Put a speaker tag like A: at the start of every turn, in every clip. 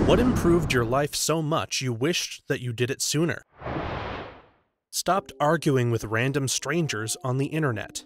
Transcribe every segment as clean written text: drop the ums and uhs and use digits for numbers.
A: What improved your life so much you wished that you did it sooner? Stopped arguing with random strangers on the internet.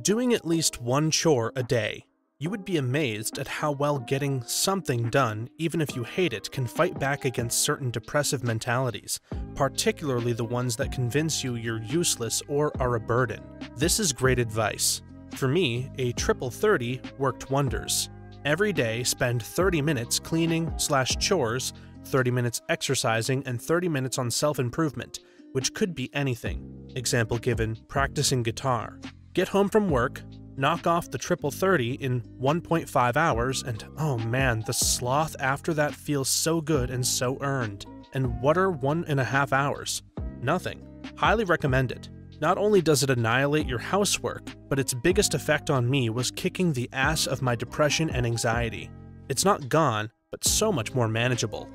A: Doing at least one chore a day. You would be amazed at how well getting something done, even if you hate it, can fight back against certain depressive mentalities, particularly the ones that convince you you're useless or are a burden. This is great advice. For me, a triple 30 worked wonders. Every day, spend 30 minutes cleaning/chores, 30 minutes exercising, and 30 minutes on self-improvement, which could be anything. Example given, practicing guitar. Get home from work, knock off the triple 30 in 1.5 hours, and oh man, the sloth after that feels so good and so earned. And what are 1.5 hours? Nothing. Highly recommend it. Not only does it annihilate your housework, but its biggest effect on me was kicking the ass of my depression and anxiety. It's not gone, but so much more manageable.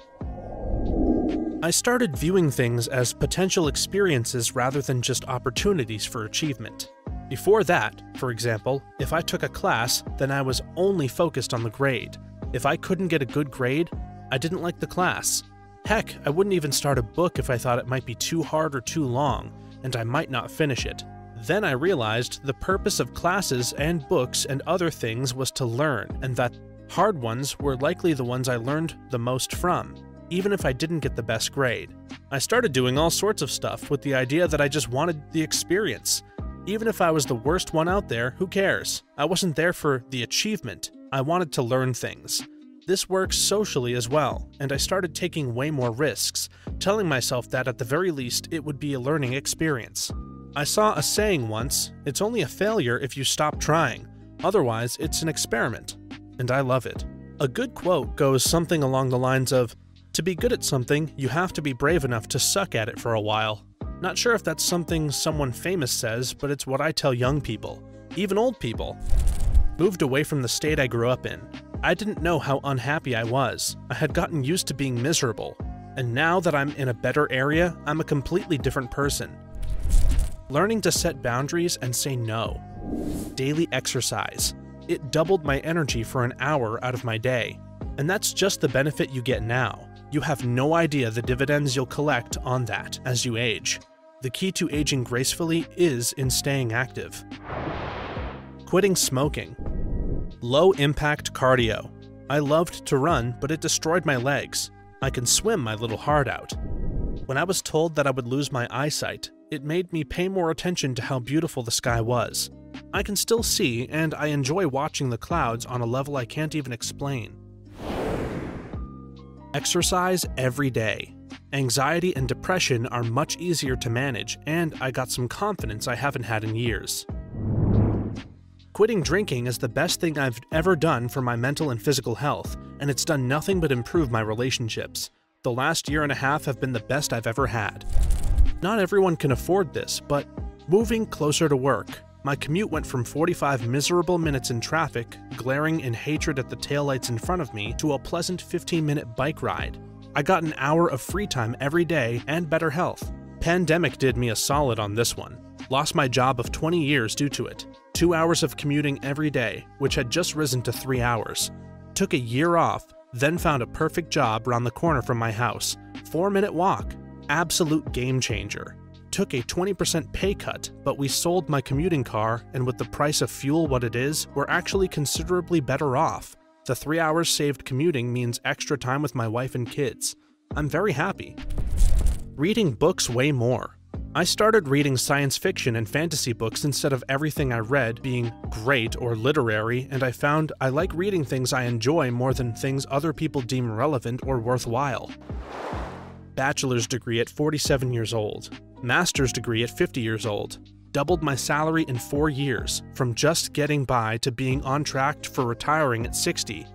A: I started viewing things as potential experiences rather than just opportunities for achievement. Before that, for example, if I took a class, then I was only focused on the grade. If I couldn't get a good grade, I didn't like the class. Heck, I wouldn't even start a book if I thought it might be too hard or too long, and I might not finish it. Then I realized the purpose of classes and books and other things was to learn, and that hard ones were likely the ones I learned the most from, even if I didn't get the best grade. I started doing all sorts of stuff with the idea that I just wanted the experience. Even if I was the worst one out there, who cares? I wasn't there for the achievement. I wanted to learn things. This works socially as well, and I started taking way more risks, telling myself that at the very least it would be a learning experience. I saw a saying once, it's only a failure if you stop trying, otherwise it's an experiment, and I love it. A good quote goes something along the lines of, to be good at something, you have to be brave enough to suck at it for a while. Not sure if that's something someone famous says, but it's what I tell young people, even old people. Moved away from the state I grew up in. I didn't know how unhappy I was. I had gotten used to being miserable. And now that I'm in a better area, I'm a completely different person. Learning to set boundaries and say no. Daily exercise. It doubled my energy for an hour out of my day. And that's just the benefit you get now. You have no idea the dividends you'll collect on that as you age. The key to aging gracefully is in staying active. Quitting smoking. Low-impact cardio. I loved to run, but it destroyed my legs. I can swim my little heart out. When I was told that I would lose my eyesight, it made me pay more attention to how beautiful the sky was. I can still see, and I enjoy watching the clouds on a level I can't even explain. Exercise every day. Anxiety and depression are much easier to manage, and I got some confidence I haven't had in years. Quitting drinking is the best thing I've ever done for my mental and physical health, and it's done nothing but improve my relationships. The last year and a half have been the best I've ever had. Not everyone can afford this, but moving closer to work. My commute went from 45 miserable minutes in traffic, glaring in hatred at the taillights in front of me, to a pleasant 15-minute bike ride. I got an hour of free time every day and better health. Pandemic did me a solid on this one. Lost my job of 20 years due to it. 2 hours of commuting every day, which had just risen to 3 hours. Took a year off, then found a perfect job around the corner from my house. 4-minute walk. Absolute game changer. Took a 20% pay cut, but we sold my commuting car, and with the price of fuel what it is, we're actually considerably better off. The 3 hours saved commuting means extra time with my wife and kids. I'm very happy. Reading books way more. I started reading science fiction and fantasy books instead of everything I read being great or literary, and I found I like reading things I enjoy more than things other people deem relevant or worthwhile. Bachelor's degree at 47 years old. Master's degree at 50 years old. Doubled my salary in 4 years, from just getting by to being on track for retiring at 60.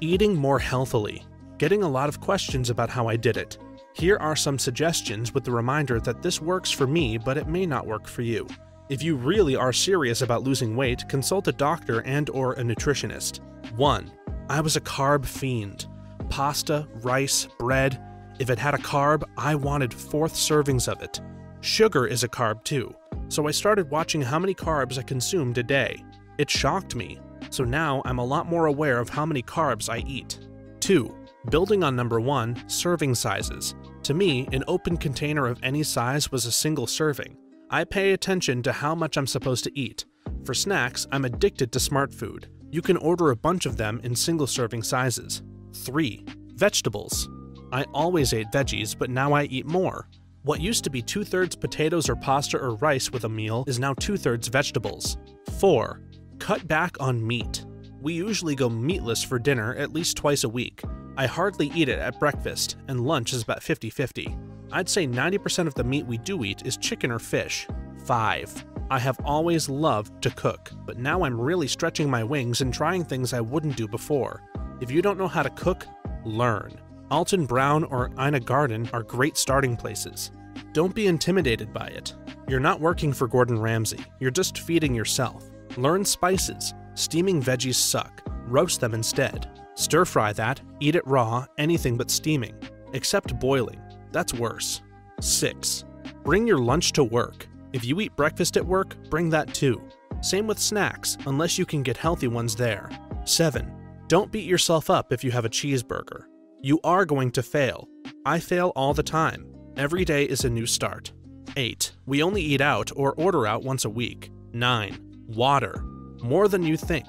A: Eating more healthily. Getting a lot of questions about how I did it. Here are some suggestions with the reminder that this works for me, but it may not work for you. If you really are serious about losing weight, consult a doctor and/or a nutritionist. 1. I was a carb fiend. Pasta, rice, bread. If it had a carb, I wanted 4th servings of it. Sugar is a carb too, so I started watching how many carbs I consumed a day. It shocked me. so now I'm a lot more aware of how many carbs I eat. 2. Building on number 1, serving sizes. To me, an open container of any size was a single serving. I pay attention to how much I'm supposed to eat. For snacks, I'm addicted to Smart Food. You can order a bunch of them in single serving sizes. 3. Vegetables. I always ate veggies, but now I eat more. What used to be 2/3 potatoes or pasta or rice with a meal is now 2/3 vegetables. 4. Cut back on meat. We usually go meatless for dinner at least twice a week. I hardly eat it at breakfast, and lunch is about 50-50. I'd say 90% of the meat we do eat is chicken or fish. 5. I have always loved to cook, but now I'm really stretching my wings and trying things I wouldn't do before. If you don't know how to cook, learn. Alton Brown or Ina Garten are great starting places. Don't be intimidated by it. You're not working for Gordon Ramsay, you're just feeding yourself. Learn spices. Steaming veggies suck. Roast them instead. Stir fry that, eat it raw, anything but steaming. Except boiling. That's worse. 6. Bring your lunch to work. If you eat breakfast at work, bring that too. Same with snacks, unless you can get healthy ones there. 7. Don't beat yourself up if you have a cheeseburger. You are going to fail. I fail all the time. Every day is a new start. 8. We only eat out or order out once a week. 9. Water. More than you think.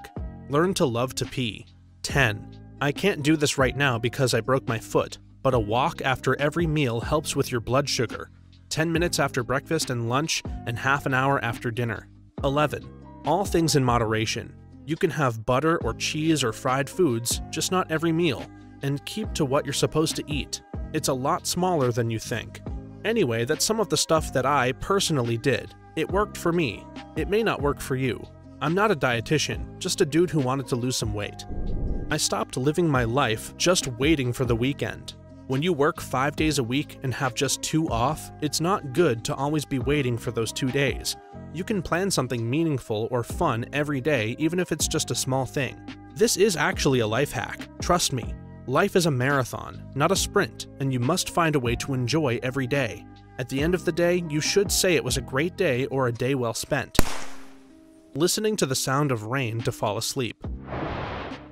A: Learn to love to pee. 10. I can't do this right now because I broke my foot, but a walk after every meal helps with your blood sugar. 10 minutes after breakfast and lunch, and half an hour after dinner. 11. All things in moderation. You can have butter or cheese or fried foods, just not every meal, and keep to what you're supposed to eat. It's a lot smaller than you think. Anyway, that's some of the stuff that I personally did. It worked for me. It may not work for you. I'm not a dietitian, just a dude who wanted to lose some weight. I stopped living my life just waiting for the weekend. When you work 5 days a week and have just 2 off, it's not good to always be waiting for those 2 days. You can plan something meaningful or fun every day, even if it's just a small thing. This is actually a life hack, trust me. Life is a marathon, not a sprint, and you must find a way to enjoy every day. At the end of the day, you should say it was a great day or a day well spent. Listening to the sound of rain to fall asleep.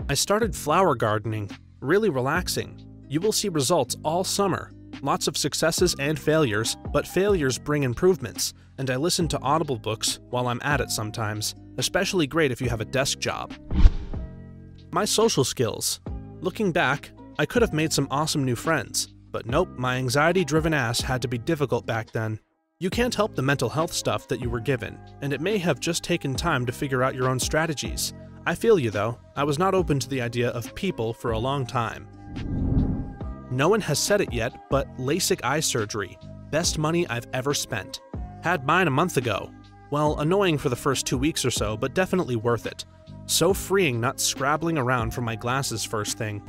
A: I started flower gardening, really relaxing. You will see results all summer. Lots of successes and failures, but failures bring improvements, and I listen to Audible books while I'm at it sometimes, especially great if you have a desk job. My social skills. Looking back, I could have made some awesome new friends, but nope, my anxiety-driven ass had to be difficult back then. You can't help the mental health stuff that you were given, and it may have just taken time to figure out your own strategies. I feel you though, I was not open to the idea of people for a long time. No one has said it yet, but LASIK eye surgery. Best money I've ever spent. Had mine a month ago. Well, annoying for the first 2 weeks or so, but definitely worth it. So freeing not scrabbling around for my glasses first thing.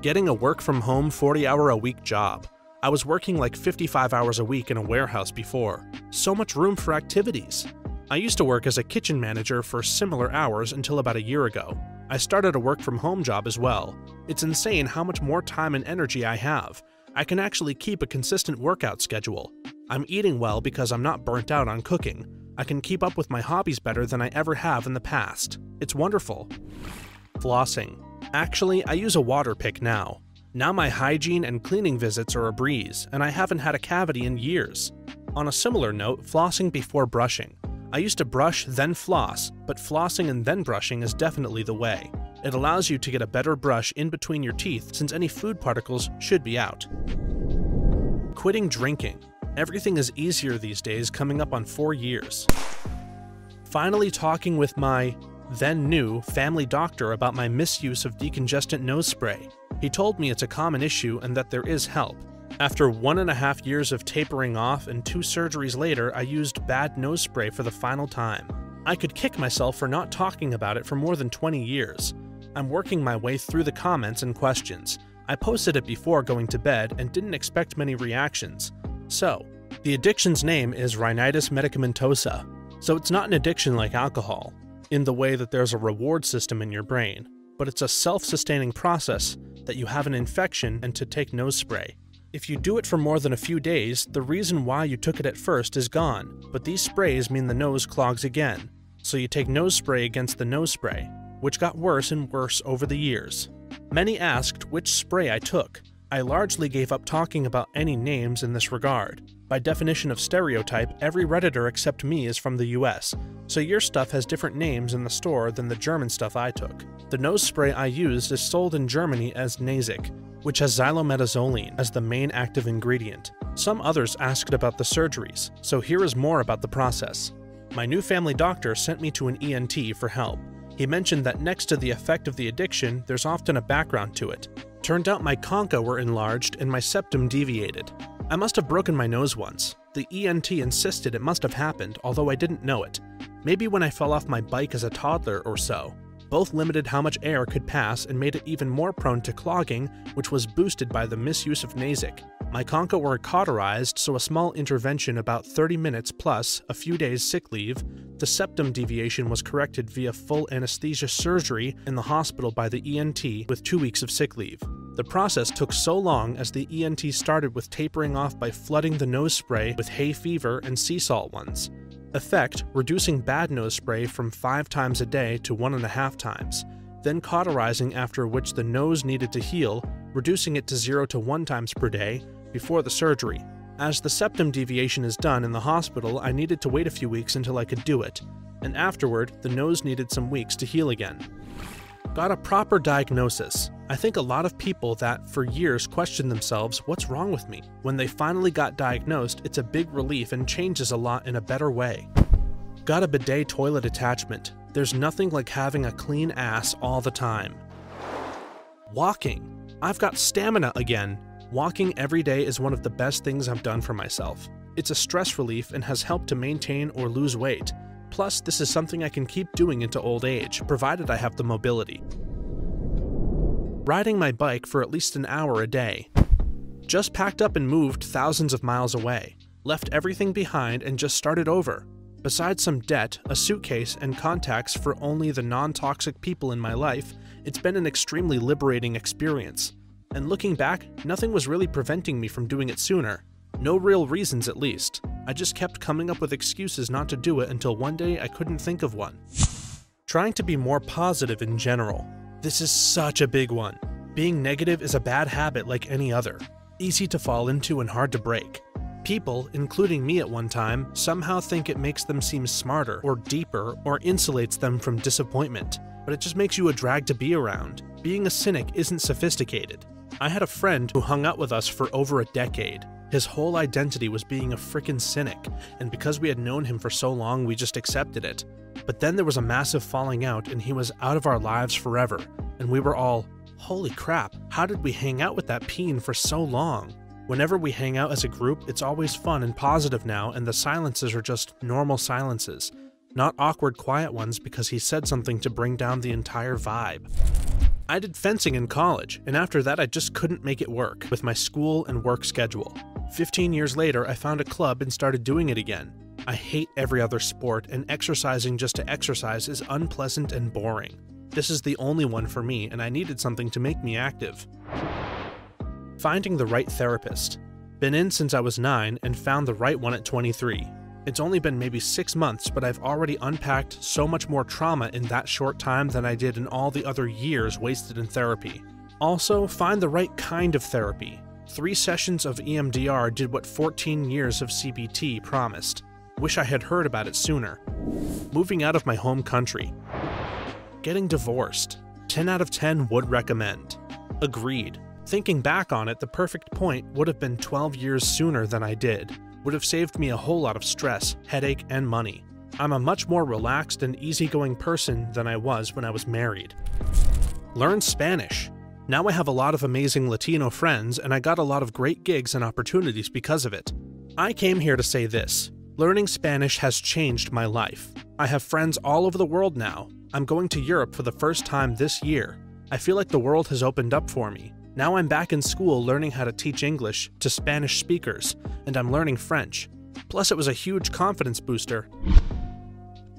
A: Getting a work-from-home 40-hour-a-week job. I was working like 55 hours a week in a warehouse before. So much room for activities. I used to work as a kitchen manager for similar hours until about a year ago. I started a work-from-home job as well. It's insane how much more time and energy I have. I can actually keep a consistent workout schedule. I'm eating well because I'm not burnt out on cooking. I can keep up with my hobbies better than I ever have in the past. It's wonderful. Flossing. Actually, I use a water pick now. Now my hygiene and cleaning visits are a breeze, and I haven't had a cavity in years. On a similar note, flossing before brushing. I used to brush, then floss, but flossing and then brushing is definitely the way. It allows you to get a better brush in between your teeth since any food particles should be out. Quitting drinking. Everything is easier these days, coming up on 4 years. Finally talking with my then new family doctor about my misuse of decongestant nose spray. He told me it's a common issue and that there is help. After 1.5 years of tapering off and 2 surgeries later, I used bad nose spray for the final time. I could kick myself for not talking about it for more than 20 years. I'm working my way through the comments and questions. I posted it before going to bed and didn't expect many reactions. So, the addiction's name is rhinitis medicamentosa, so it's not an addiction like alcohol, in the way that there's a reward system in your brain, but it's a self-sustaining process that you have an infection and to take nose spray. If you do it for more than a few days, the reason why you took it at first is gone, but these sprays mean the nose clogs again, so you take nose spray against the nose spray. which got worse and worse over the years. Many asked which spray I took. I largely gave up talking about any names in this regard. By definition of stereotype, every Redditor except me is from the US, so your stuff has different names in the store than the German stuff I took. The nose spray I used is sold in Germany as Nasik, which has xylometazoline as the main active ingredient. Some others asked about the surgeries, so here is more about the process. My new family doctor sent me to an ENT for help. He mentioned that next to the effect of the addiction, there's often a background to it. Turned out my concha were enlarged and my septum deviated. I must have broken my nose once. The ENT insisted it must have happened, although I didn't know it. Maybe when I fell off my bike as a toddler or so. Both limited how much air could pass and made it even more prone to clogging, which was boosted by the misuse of Nasik. My concha were cauterized, so a small intervention about 30 minutes plus a few days sick leave. The septum deviation was corrected via full anesthesia surgery in the hospital by the ENT with 2 weeks of sick leave. The process took so long as the ENT started with tapering off by flooding the nose spray with hay fever and sea salt ones. Effect, reducing bad nose spray from 5 times a day to 1.5 times, then cauterizing, after which the nose needed to heal, reducing it to 0 to 1 times per day before the surgery. As the septum deviation is done in the hospital, I needed to wait a few weeks until I could do it, and afterward, the nose needed some weeks to heal again. Got a proper diagnosis. I think a lot of people that for years questioned themselves, what's wrong with me? When they finally got diagnosed, it's a big relief and changes a lot in a better way. Got a bidet toilet attachment. There's nothing like having a clean ass all the time. Walking. I've got stamina again. Walking every day is one of the best things I've done for myself. It's a stress relief and has helped to maintain or lose weight. Plus, this is something I can keep doing into old age, provided I have the mobility. Riding my bike for at least an hour a day. Just packed up and moved thousands of miles away. Left everything behind and just started over. Besides some debt, a suitcase, and contacts for only the non-toxic people in my life, it's been an extremely liberating experience. And looking back, nothing was really preventing me from doing it sooner. No real reasons, at least. I just kept coming up with excuses not to do it until one day I couldn't think of one. Trying to be more positive in general. This is such a big one. Being negative is a bad habit like any other. Easy to fall into and hard to break. People, including me at one time, somehow think it makes them seem smarter or deeper or insulates them from disappointment, but it just makes you a drag to be around. Being a cynic isn't sophisticated. I had a friend who hung out with us for over a decade. His whole identity was being a frickin' cynic, and because we had known him for so long, we just accepted it. But then there was a massive falling out and he was out of our lives forever, and we were all, holy crap, how did we hang out with that peen for so long? Whenever we hang out as a group, it's always fun and positive now, and the silences are just normal silences, not awkward quiet ones because he said something to bring down the entire vibe. I did fencing in college, and after that I just couldn't make it work with my school and work schedule. 15 years later, I found a club and started doing it again. I hate every other sport, and exercising just to exercise is unpleasant and boring. This is the only one for me, and I needed something to make me active. Finding the right therapist. Been in since I was 9 and found the right one at 23. It's only been maybe 6 months, but I've already unpacked so much more trauma in that short time than I did in all the other years wasted in therapy. Also, find the right kind of therapy. 3 sessions of EMDR did what 14 years of CBT promised. Wish I had heard about it sooner. Moving out of my home country. Getting divorced. 10 out of 10 would recommend. Agreed. Thinking back on it, the perfect point would have been 12 years sooner than I did. Would have saved me a whole lot of stress, headache, and money. I'm a much more relaxed and easygoing person than I was when I was married. Learn Spanish. Now I have a lot of amazing Latino friends, and I got a lot of great gigs and opportunities because of it. I came here to say this. Learning Spanish has changed my life. I have friends all over the world now. I'm going to Europe for the first time this year. I feel like the world has opened up for me. Now I'm back in school learning how to teach English to Spanish speakers, and I'm learning French. Plus, it was a huge confidence booster.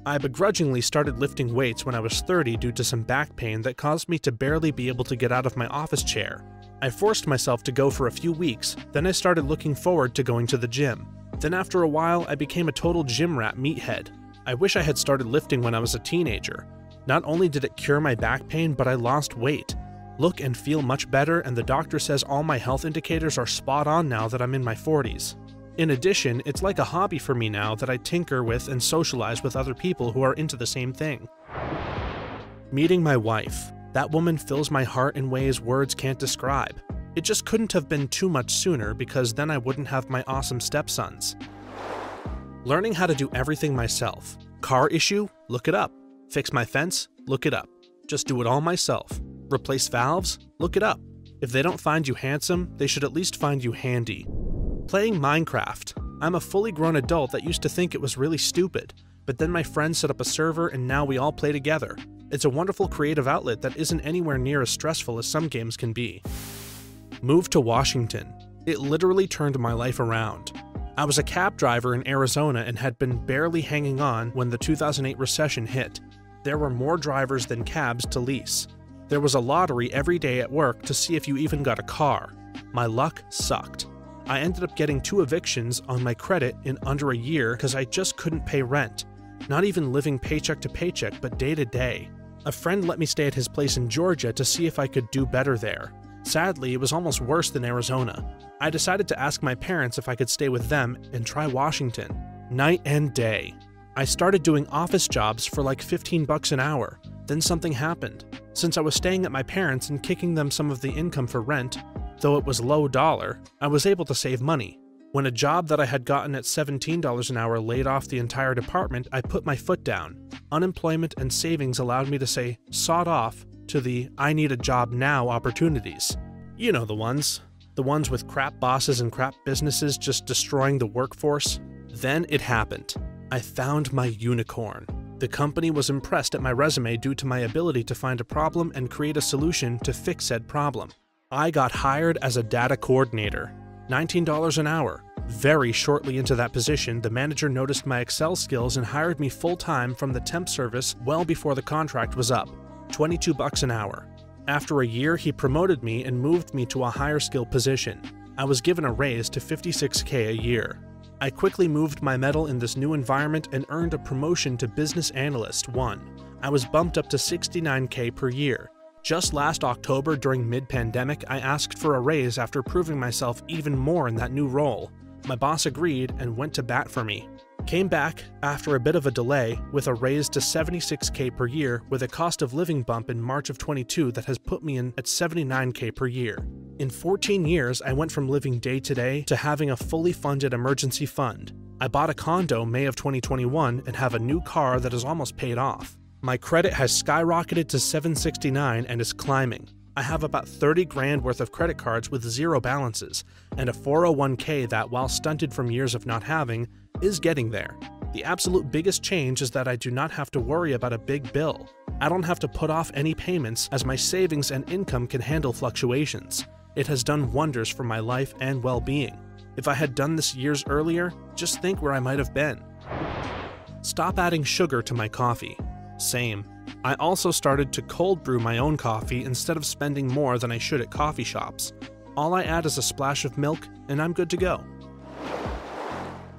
A: I begrudgingly started lifting weights when I was 30 due to some back pain that caused me to barely be able to get out of my office chair. I forced myself to go for a few weeks, then I started looking forward to going to the gym. Then after a while, I became a total gym rat meathead. I wish I had started lifting when I was a teenager. Not only did it cure my back pain, but I lost weight, look and feel much better, and the doctor says all my health indicators are spot on now that I'm in my 40s. In addition, it's like a hobby for me now that I tinker with and socialize with other people who are into the same thing. Meeting my wife. That woman fills my heart in ways words can't describe. It just couldn't have been too much sooner, because then I wouldn't have my awesome stepsons. Learning how to do everything myself. Car issue? Look it up. Fix my fence? Look it up. Just do it all myself. Replace valves? Look it up. If they don't find you handsome, they should at least find you handy. Playing Minecraft. I'm a fully grown adult that used to think it was really stupid, but then my friends set up a server and now we all play together. It's a wonderful creative outlet that isn't anywhere near as stressful as some games can be. Moved to Washington. It literally turned my life around. I was a cab driver in Arizona and had been barely hanging on when the 2008 recession hit. There were more drivers than cabs to lease. There was a lottery every day at work to see if you even got a car. My luck sucked. I ended up getting 2 evictions on my credit in under a year because I just couldn't pay rent. Not even living paycheck to paycheck, but day to day. A friend let me stay at his place in Georgia to see if I could do better there. Sadly, it was almost worse than Arizona. I decided to ask my parents if I could stay with them and try Washington. Night and day. I started doing office jobs for like $15 an hour. Then something happened. Since I was staying at my parents' and kicking them some of the income for rent, though it was low dollar, I was able to save money. When a job that I had gotten at $17 an hour laid off the entire department, I put my foot down. Unemployment and savings allowed me to say sod off to the I need a job now opportunities. You know the ones. The ones with crap bosses and crap businesses just destroying the workforce. Then it happened. I found my unicorn. The company was impressed at my resume due to my ability to find a problem and create a solution to fix said problem. I got hired as a data coordinator. $19 an hour. Very shortly into that position, the manager noticed my Excel skills and hired me full-time from the temp service well before the contract was up. $22 an hour. After a year, he promoted me and moved me to a higher skill position. I was given a raise to $56K a year. I quickly moved my mettle in this new environment and earned a promotion to Business Analyst 1. I was bumped up to $69K per year. Just last October, during mid-pandemic, I asked for a raise after proving myself even more in that new role. My boss agreed and went to bat for me. Came back, after a bit of a delay, with a raise to $76K per year with a cost of living bump in March of 22 that has put me in at $79K per year. In 14 years, I went from living day to day to having a fully funded emergency fund. I bought a condo May of 2021 and have a new car that is almost paid off. My credit has skyrocketed to 769 and is climbing. I have about 30 grand worth of credit cards with zero balances, and a 401k that, while stunted from years of not having, is getting there. The absolute biggest change is that I do not have to worry about a big bill. I don't have to put off any payments as my savings and income can handle fluctuations. It has done wonders for my life and well-being. If I had done this years earlier, just think where I might have been. Stop adding sugar to my coffee. Same. I also started to cold brew my own coffee instead of spending more than I should at coffee shops. All I add is a splash of milk and I'm good to go.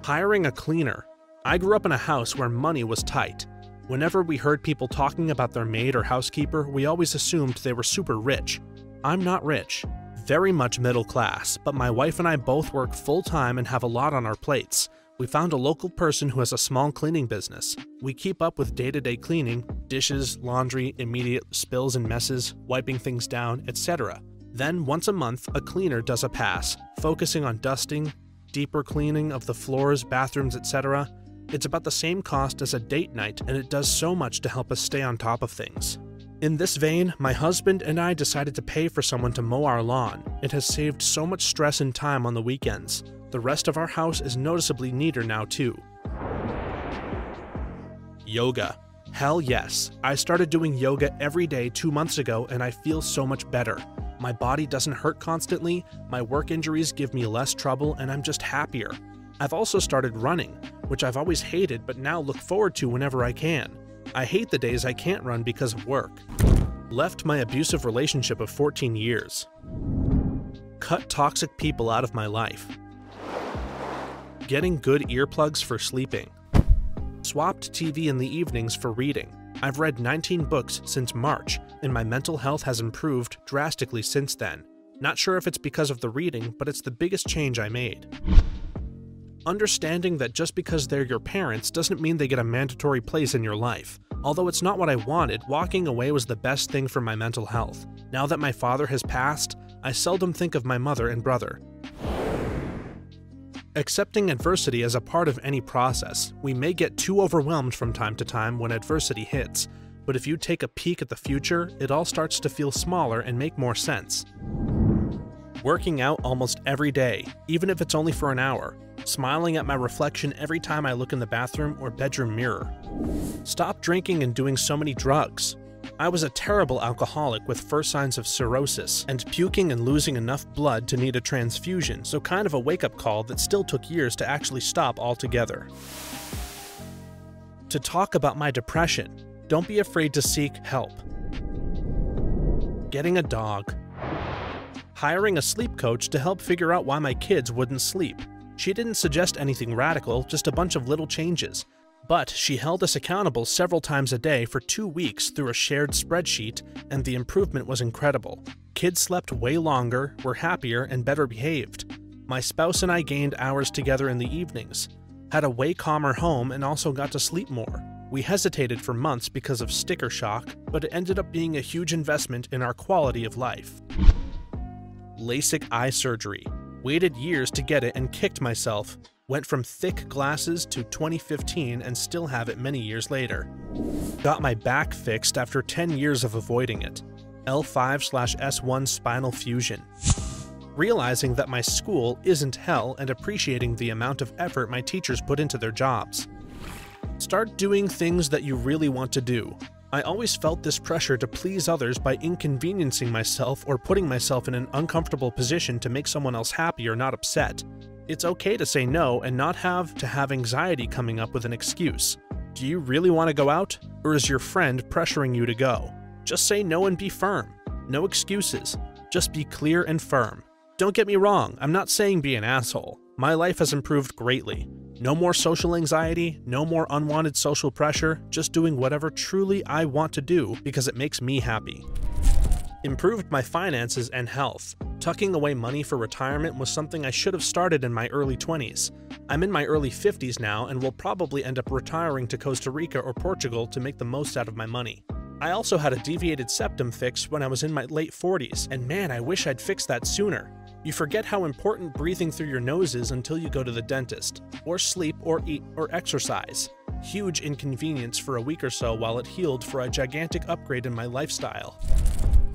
A: Hiring a cleaner. I grew up in a house where money was tight. Whenever we heard people talking about their maid or housekeeper, we always assumed they were super rich. I'm not rich. Very much middle class, but my wife and I both work full-time and have a lot on our plates. We found a local person who has a small cleaning business. We keep up with day-to-day cleaning, dishes, laundry, immediate spills and messes, wiping things down, etc. Then, once a month, a cleaner does a pass, focusing on dusting, deeper cleaning of the floors, bathrooms, etc. It's about the same cost as a date night, and it does so much to help us stay on top of things. In this vein, my husband and I decided to pay for someone to mow our lawn. It has saved so much stress and time on the weekends. The rest of our house is noticeably neater now too. Yoga. Hell yes. I started doing yoga every day 2 months ago and I feel so much better. My body doesn't hurt constantly, my work injuries give me less trouble, and I'm just happier. I've also started running, which I've always hated but now look forward to whenever I can. I hate the days I can't run because of work. Left my abusive relationship of 14 years. Cut toxic people out of my life. Getting good earplugs for sleeping. Swapped TV in the evenings for reading. I've read 19 books since March, and my mental health has improved drastically since then. Not sure if it's because of the reading, but it's the biggest change I made. Understanding that just because they're your parents doesn't mean they get a mandatory place in your life. Although it's not what I wanted, walking away was the best thing for my mental health. Now that my father has passed, I seldom think of my mother and brother. Accepting adversity as a part of any process. We may get too overwhelmed from time to time when adversity hits, but if you take a peek at the future, it all starts to feel smaller and make more sense. Working out almost every day, even if it's only for an hour. Smiling at my reflection every time I look in the bathroom or bedroom mirror. Stop drinking and doing so many drugs. I was a terrible alcoholic with first signs of cirrhosis, and puking and losing enough blood to need a transfusion, so kind of a wake-up call that still took years to actually stop altogether. To talk about my depression, don't be afraid to seek help. Getting a dog. Hiring a sleep coach to help figure out why my kids wouldn't sleep. She didn't suggest anything radical, just a bunch of little changes. But she held us accountable several times a day for 2 weeks through a shared spreadsheet, and the improvement was incredible. Kids slept way longer, were happier, and better behaved. My spouse and I gained hours together in the evenings, had a way calmer home, and also got to sleep more. We hesitated for months because of sticker shock, but it ended up being a huge investment in our quality of life. LASIK eye surgery. Waited years to get it and kicked myself. Went from thick glasses to 2015 and still have it many years later. Got my back fixed after 10 years of avoiding it. L5/S1 spinal fusion. Realizing that my school isn't hell and appreciating the amount of effort my teachers put into their jobs. Start doing things that you really want to do. I always felt this pressure to please others by inconveniencing myself or putting myself in an uncomfortable position to make someone else happy or not upset. It's okay to say no and not have to have anxiety coming up with an excuse. Do you really want to go out? Or is your friend pressuring you to go? Just say no and be firm. No excuses. Just be clear and firm. Don't get me wrong, I'm not saying be an asshole. My life has improved greatly. No more social anxiety, no more unwanted social pressure, just doing whatever truly I want to do because it makes me happy. Improved my finances and health. Tucking away money for retirement was something I should have started in my early 20s. I'm in my early 50s now and will probably end up retiring to Costa Rica or Portugal to make the most out of my money. I also had a deviated septum fixed when I was in my late 40s, and man, I wish I'd fixed that sooner. You forget how important breathing through your nose is until you go to the dentist, or sleep, or eat, or exercise. Huge inconvenience for a week or so while it healed for a gigantic upgrade in my lifestyle.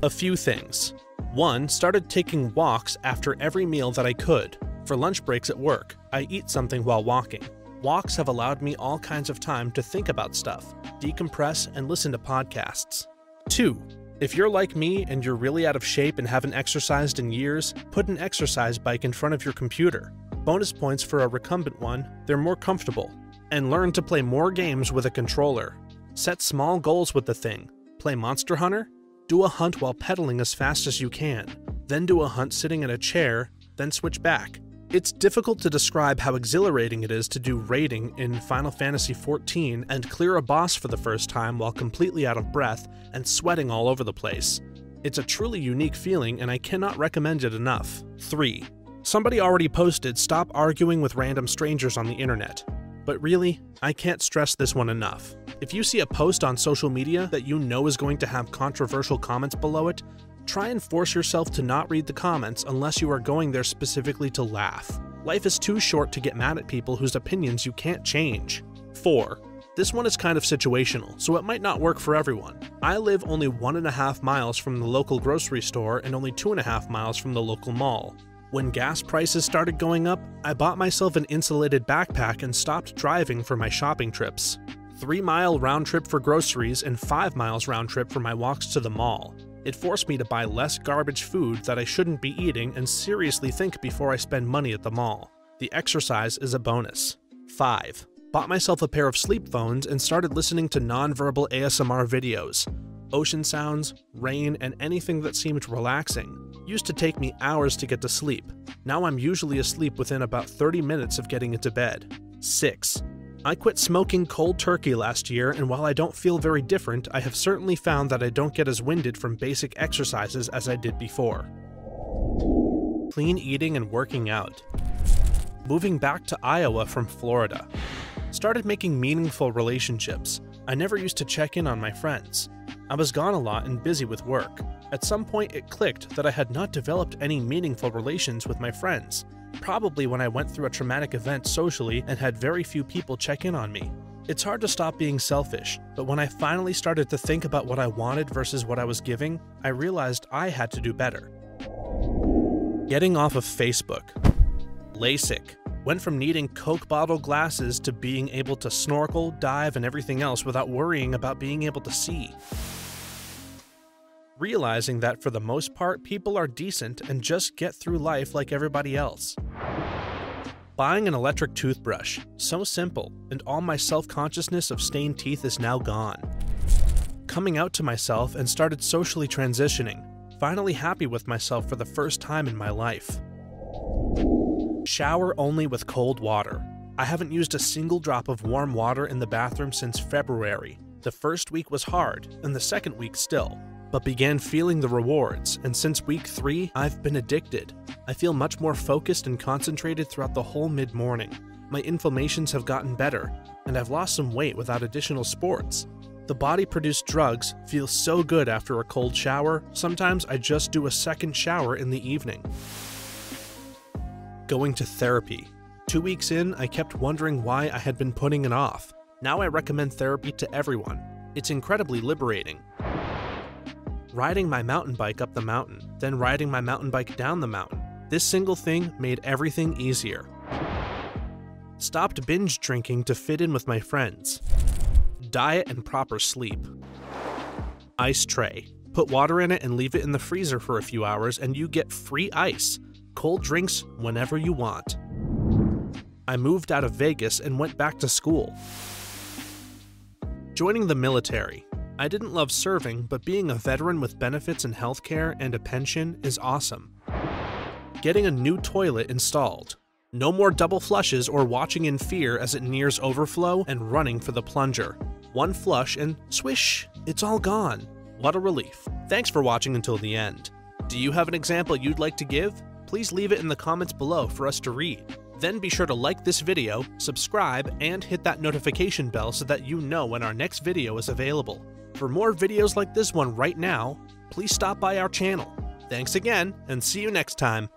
A: A few things. 1. Started taking walks after every meal that I could. For lunch breaks at work, I eat something while walking. Walks have allowed me all kinds of time to think about stuff, decompress, and listen to podcasts. 2. If you're like me and you're really out of shape and haven't exercised in years, put an exercise bike in front of your computer. Bonus points for a recumbent one, they're more comfortable. And learn to play more games with a controller. Set small goals with the thing. Play Monster Hunter? Do a hunt while pedaling as fast as you can. Then do a hunt sitting in a chair, then switch back. It's difficult to describe how exhilarating it is to do raiding in Final Fantasy XIV and clear a boss for the first time while completely out of breath and sweating all over the place. It's a truly unique feeling and I cannot recommend it enough. 3. Somebody already posted stop arguing with random strangers on the internet. But really, I can't stress this one enough. If you see a post on social media that you know is going to have controversial comments below it, try and force yourself to not read the comments unless you are going there specifically to laugh. Life is too short to get mad at people whose opinions you can't change. 4. This one is kind of situational, so it might not work for everyone. I live only 1.5 miles from the local grocery store and only 2.5 miles from the local mall. When gas prices started going up, I bought myself an insulated backpack and stopped driving for my shopping trips. 3-mile round trip for groceries and 5 miles round trip for my walks to the mall. It forced me to buy less garbage food that I shouldn't be eating and seriously think before I spend money at the mall. The exercise is a bonus. 5. Bought myself a pair of sleep phones and started listening to non-verbal ASMR videos. Ocean sounds, rain, and anything that seemed relaxing. Used to take me hours to get to sleep. Now I'm usually asleep within about 30 minutes of getting into bed. 6. I quit smoking cold turkey last year, and while I don't feel very different, I have certainly found that I don't get as winded from basic exercises as I did before. Clean eating and working out. Moving back to Iowa from Florida. Started making meaningful relationships. I never used to check in on my friends. I was gone a lot and busy with work. At some point it clicked that I had not developed any meaningful relations with my friends. Probably when I went through a traumatic event socially and had very few people check in on me. It's hard to stop being selfish, but when I finally started to think about what I wanted versus what I was giving, I realized I had to do better. Getting off of Facebook. LASIK. Went from needing Coke bottle glasses to being able to snorkel, dive, and everything else without worrying about being able to see. Realizing that for the most part, people are decent and just get through life like everybody else. Buying an electric toothbrush. So simple, and all my self-consciousness of stained teeth is now gone. Coming out to myself and started socially transitioning. Finally happy with myself for the first time in my life. Shower only with cold water. I haven't used a single drop of warm water in the bathroom since February. The first week was hard, and the second week still, but began feeling the rewards, and since week 3, I've been addicted. I feel much more focused and concentrated throughout the whole mid-morning. My inflammations have gotten better, and I've lost some weight without additional sports. The body-produced drugs feel so good after a cold shower, sometimes I just do a second shower in the evening. Going to therapy. 2 weeks in, I kept wondering why I had been putting it off. Now I recommend therapy to everyone. It's incredibly liberating. Riding my mountain bike up the mountain, then riding my mountain bike down the mountain. This single thing made everything easier. Stopped binge drinking to fit in with my friends. Diet and proper sleep. Ice tray. Put water in it and leave it in the freezer for a few hours and you get free ice. Cold drinks whenever you want. I moved out of Vegas and went back to school. Joining the military. I didn't love serving, but being a veteran with benefits and healthcare and a pension is awesome. Getting a new toilet installed. No more double flushes or watching in fear as it nears overflow and running for the plunger. One flush and swish, it's all gone. What a relief. Thanks for watching until the end. Do you have an example you'd like to give? Please leave it in the comments below for us to read. Then be sure to like this video, subscribe, and hit that notification bell so that you know when our next video is available. For more videos like this one right now, please stop by our channel. Thanks again, and see you next time.